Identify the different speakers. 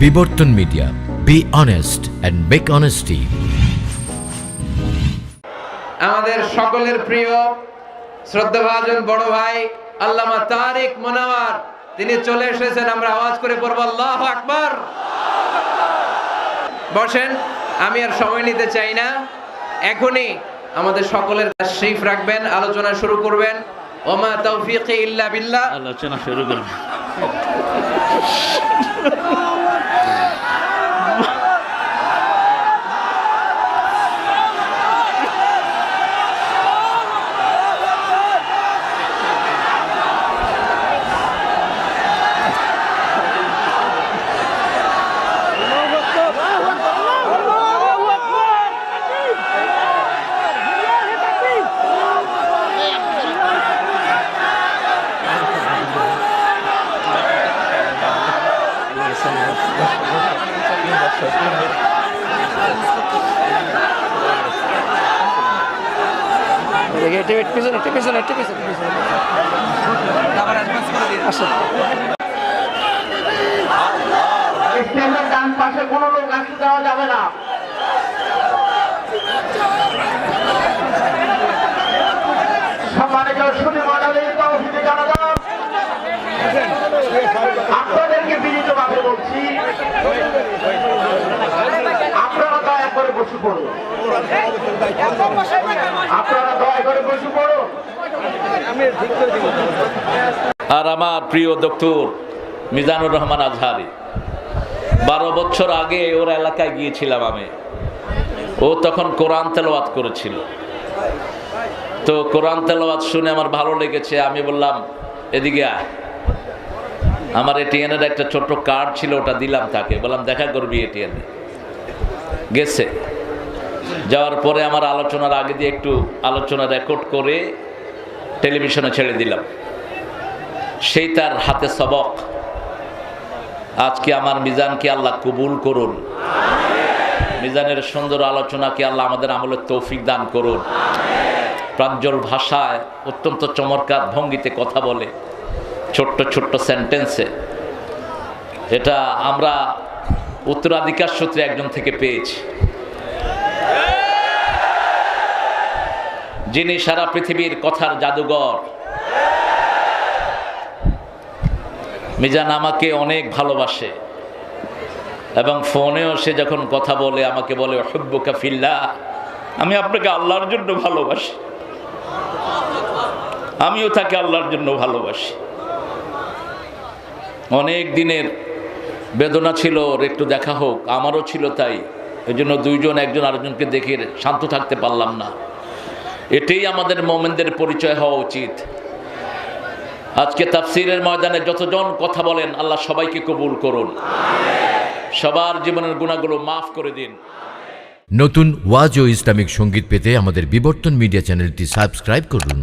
Speaker 1: বিবর্তন media, be honest and make honesty.
Speaker 2: আমাদের সকলের প্রিয় শ্রদ্ধাভাজন বড় ভাই আল্লামা তারিক মনোয়ার তিনি চলে এসেছেন। আমরা আওয়াজ করে পড়ব আল্লাহু আকবার। বসেন, আমি আর সময় নিতে চাই না, এখনই আমাদের সকলের তাশরীফ রাখবেন, আলোচনা শুরু করবেন। ওমা তাওফীকি ইল্লা বিল্লাহ।
Speaker 3: আলোচনা শুরু করবেন।
Speaker 4: ডান পাশে কোনো লোক আসতে দেওয়া যাবে না। সম্মানিত সুধী মণ্ডলী, তৌহিদি জনতা, আপনাদেরকে বিনীতভাবে বলছি, আপনারা দয়া করে বসে পড়ুন। আপনারা দয়া করে বসে পড়ুন।
Speaker 3: আর আমার প্রিয় ডক্টর মিজানুর রহমান আজহারি, 12 বছর আগে ওর এলাকায় গিয়েছিলাম আমি। ও তখন কোরআন তেলাওয়াত করেছিল। তো কোরআন তেলাওয়াত শুনে আমার ভালো লেগেছে। আমি বললাম এদিকে আয়। আমার এটিএনের একটা ছোট্ট কার্ড ছিল, ওটা দিলাম তাকে, বললাম দেখা করবি এটিএনে। গেছে। যাওয়ার পরে আমার আলোচনার আগে দিয়ে একটু আলোচনা রেকর্ড করে টেলিভিশনে ছেড়ে দিলাম। সেই তার হাতে সবক। আজকে আমার মিজানকে আল্লাহ কবুল করুন। মিজানের সুন্দর আলোচনাকে আল্লাহ আমাদের আমলের তৌফিক দান করুন। প্রাঞ্জল ভাষায় অত্যন্ত চমৎকার ভঙ্গিতে কথা বলে, ছোট্ট ছোট্ট সেন্টেন্সে। এটা আমরা উত্তরাধিকার সূত্রে একজন থেকে পেয়েছি, যিনি সারা পৃথিবীর কথার জাদুঘর। মিজান আমাকে অনেক ভালোবাসে এবং ফোনেও সে যখন কথা বলে আমাকে বলে হুব্বুকা ফিল্লাহ, আমি আপনাকে আল্লাহর জন্য ভালোবাসি। আমিও তাকে আল্লাহর জন্য ভালোবাসি। অনেক দিনের বেদনা ছিল ওর একটু দেখা হোক, আমারও ছিল তাই। এই জন্য দুইজন একজন আরেকজনকে দেখে শান্ত থাকতে পারলাম না। এটাই আমাদের মোমেনদের পরিচয় হওয়া উচিত। আজকে তাফসীরের ময়দানে যতজন কথা বলেন, আল্লাহ সবাইকে কবুল করুন, সবার জীবনের গুনাহগুলো মাফ করে দিন।
Speaker 1: নতুন ওয়াজ ও ইসলামিক সঙ্গীত পেতে আমাদের বিবর্তন মিডিয়া চ্যানেলটি সাবস্ক্রাইব করুন।